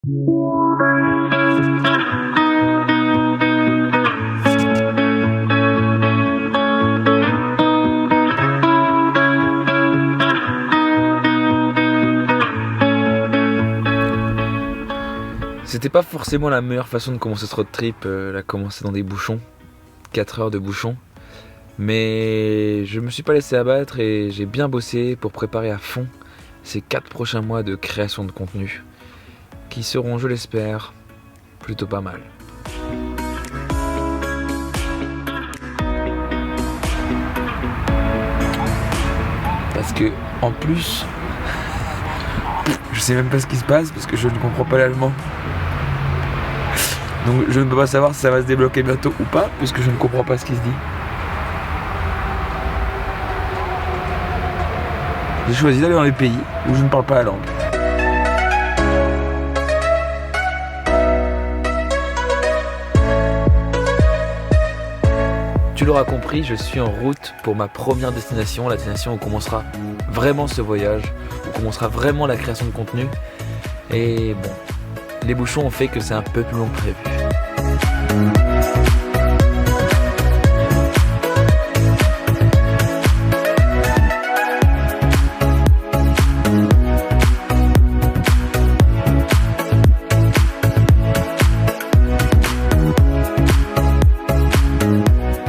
C'était pas forcément la meilleure façon de commencer ce road trip, la commencer dans des bouchons, 4 heures de bouchons. Mais je me suis pas laissé abattre et j'ai bien bossé pour préparer à fond ces 4 prochains mois de création de contenu, qui seront, je l'espère, plutôt pas mal. Parce que, en plus, je sais même pas ce qui se passe parce que je ne comprends pas l'allemand. Donc je ne peux pas savoir si ça va se débloquer bientôt ou pas, puisque je ne comprends pas ce qui se dit. J'ai choisi d'aller dans les pays où je ne parle pas la langue. Tu l'auras compris, je suis en route pour ma première destination, la destination où commencera vraiment ce voyage, où commencera vraiment la création de contenu. Et bon, les bouchons ont fait que c'est un peu plus long que prévu.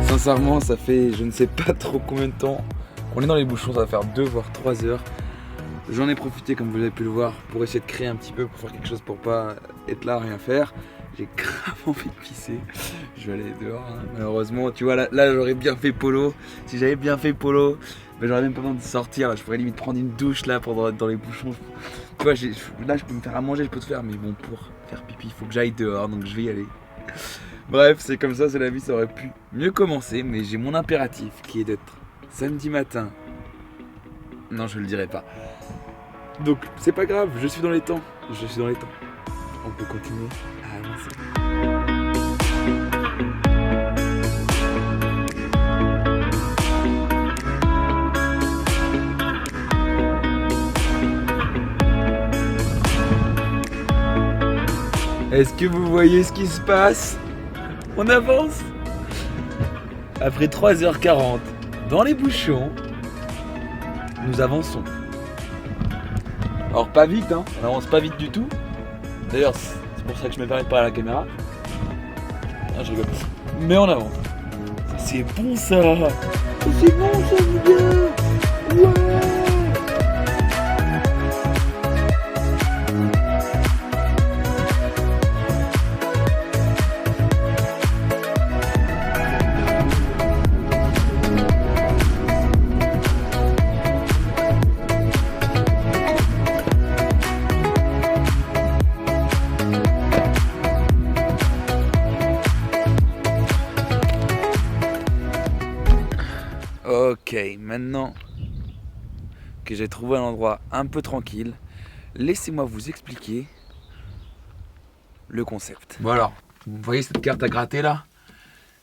Sincèrement, ça fait je ne sais pas trop combien de temps qu'on est dans les bouchons, ça va faire 2 voire 3 heures. J'en ai profité, comme vous avez pu le voir, pour essayer de créer un petit peu, pour faire quelque chose, pour pas être là à rien faire. J'ai grave envie de pisser. Je vais aller dehors, hein. Malheureusement, tu vois, là j'aurais bien fait polo. Si j'avais bien fait polo, ben, j'aurais même pas besoin de sortir. Là, je pourrais limite prendre une douche là pendant dans les bouchons. Tu vois, là je peux me faire à manger, je peux tout faire, mais bon, pour faire pipi, il faut que j'aille dehors, donc je vais y aller. Bref, c'est comme ça, c'est la vie, ça aurait pu mieux commencer, mais j'ai mon impératif qui est d'être samedi matin. Non, je le dirai pas. Donc, c'est pas grave, je suis dans les temps. Je suis dans les temps. On peut continuer à avancer. Est-ce que vous voyez ce qui se passe? On avance. Après 3h40, dans les bouchons, nous avançons. Alors pas vite, hein, on avance pas vite du tout. D'ailleurs, c'est pour ça que je me permets de parler à la caméra. Ah, je rigole. Mais on avance. Ça, c'est bon ça. C'est bon ça, les gars. Ouais. Ok, maintenant que j'ai trouvé un endroit un peu tranquille, laissez-moi vous expliquer le concept. Bon alors, vous voyez cette carte à gratter là?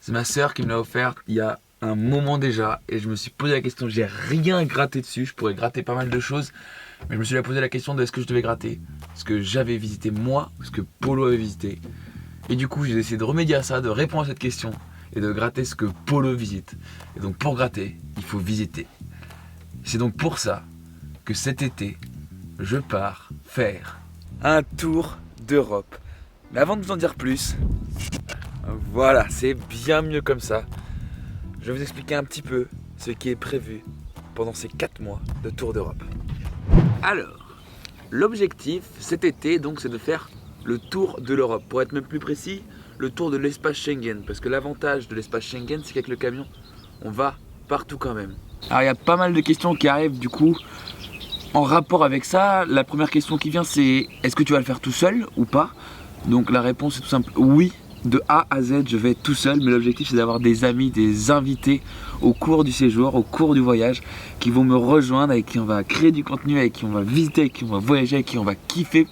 C'est ma soeur qui me l'a offerte il y a un moment déjà et je me suis posé la question, j'ai rien gratté dessus, je pourrais gratter pas mal de choses, mais je me suis posé la question de est-ce que je devais gratter ce que j'avais visité moi, ce que Polo avait visité. Et du coup j'ai essayé de remédier à ça, de répondre à cette question et de gratter ce que Polo visite. Et donc pour gratter, il faut visiter. C'est donc pour ça que cet été, je pars faire un tour d'Europe. Mais avant de vous en dire plus, voilà, c'est bien mieux comme ça. Je vais vous expliquer un petit peu ce qui est prévu pendant ces 4 mois de tour d'Europe. Alors, l'objectif cet été, donc, c'est de faire le tour de l'Europe. Pour être même plus précis, le tour de l'espace Schengen. Parce que l'avantage de l'espace Schengen, c'est qu'avec le camion, on va partout quand même. Alors il y a pas mal de questions qui arrivent du coup en rapport avec ça. La première question qui vient, c'est est-ce que tu vas le faire tout seul ou pas? Donc la réponse est tout simple, oui. De A à Z, je vais être tout seul, mais l'objectif c'est d'avoir des amis, des invités au cours du séjour, au cours du voyage, qui vont me rejoindre, avec qui on va créer du contenu, avec qui on va visiter, avec qui on va voyager, avec qui on va kiffer.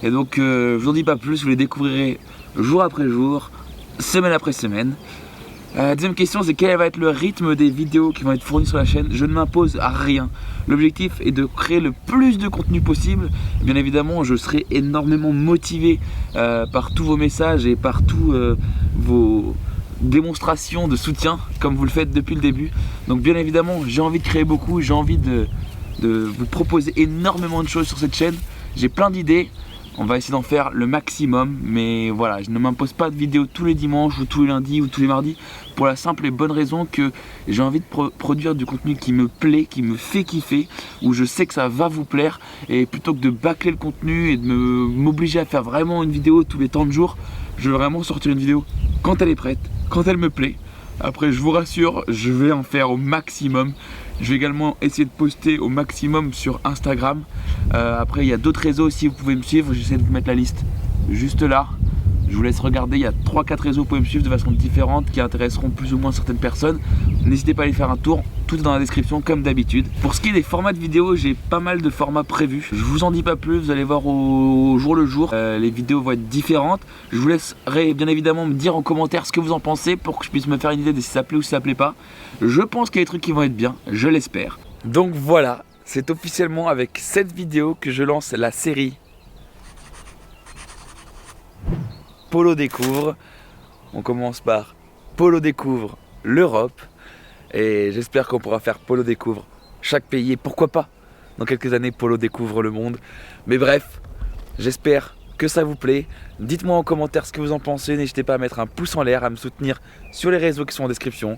Et donc je vous en dis pas plus, vous les découvrirez jour après jour, semaine après semaine. Deuxième question, c'est quel va être le rythme des vidéos qui vont être fournies sur la chaîne. Je ne m'impose à rien. L'objectif est de créer le plus de contenu possible. Bien évidemment, je serai énormément motivé par tous vos messages et par tous vos démonstrations de soutien, comme vous le faites depuis le début. Donc bien évidemment, j'ai envie de créer beaucoup, j'ai envie de vous proposer énormément de choses sur cette chaîne. J'ai plein d'idées. On va essayer d'en faire le maximum, mais voilà, je ne m'impose pas de vidéos tous les dimanches ou tous les lundis ou tous les mardis, pour la simple et bonne raison que j'ai envie de produire du contenu qui me plaît, qui me fait kiffer, où je sais que ça va vous plaire, et plutôt que de bâcler le contenu et de m'obliger à faire vraiment une vidéo tous les temps de jours, je veux vraiment sortir une vidéo quand elle est prête, quand elle me plaît. Après, je vous rassure, je vais en faire au maximum. Je vais également essayer de poster au maximum sur Instagram. Après, il y a d'autres réseaux aussi, vous pouvez me suivre. J'essaie de vous mettre la liste juste là. Je vous laisse regarder, il y a 3-4 réseaux, vous pouvez me suivre de façon différente qui intéresseront plus ou moins certaines personnes. N'hésitez pas à aller faire un tour, tout est dans la description comme d'habitude. Pour ce qui est des formats de vidéos, j'ai pas mal de formats prévus. Je vous en dis pas plus, vous allez voir au jour le jour. Les vidéos vont être différentes. Je vous laisserai bien évidemment me dire en commentaire ce que vous en pensez pour que je puisse me faire une idée de si ça plaît ou si ça plaît pas. Je pense qu'il y a des trucs qui vont être bien, je l'espère. Donc voilà, c'est officiellement avec cette vidéo que je lance la série Polo découvre. On commence par Polo découvre l'Europe et j'espère qu'on pourra faire Polo découvre chaque pays et pourquoi pas dans quelques années Polo découvre le monde. Mais bref, j'espère que ça vous plaît. Dites-moi en commentaire ce que vous en pensez. N'hésitez pas à mettre un pouce en l'air, à me soutenir sur les réseaux qui sont en description.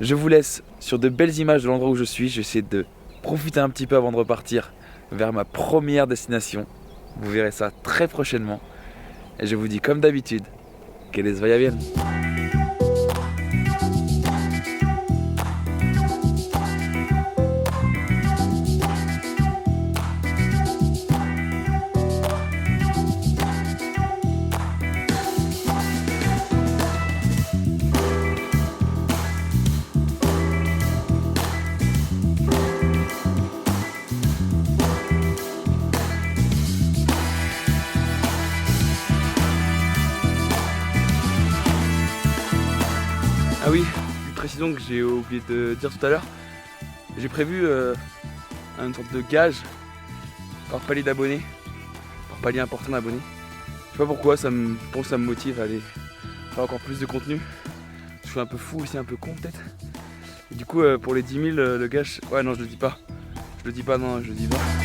Je vous laisse sur de belles images de l'endroit où je suis. J'essaie de profiter un petit peu avant de repartir vers ma première destination. Vous verrez ça très prochainement. Et je vous dis comme d'habitude, que les vaya bien. Ah oui, une précision que j'ai oublié de dire tout à l'heure, j'ai prévu une sorte de gage par palier d'abonnés, par palier important d'abonnés. Je sais pas pourquoi, ça me motive à aller faire encore plus de contenu. Je suis un peu fou aussi, un peu con peut-être. Et du coup pour les 10 000 le gage, ouais non je le dis pas, non je le dis pas.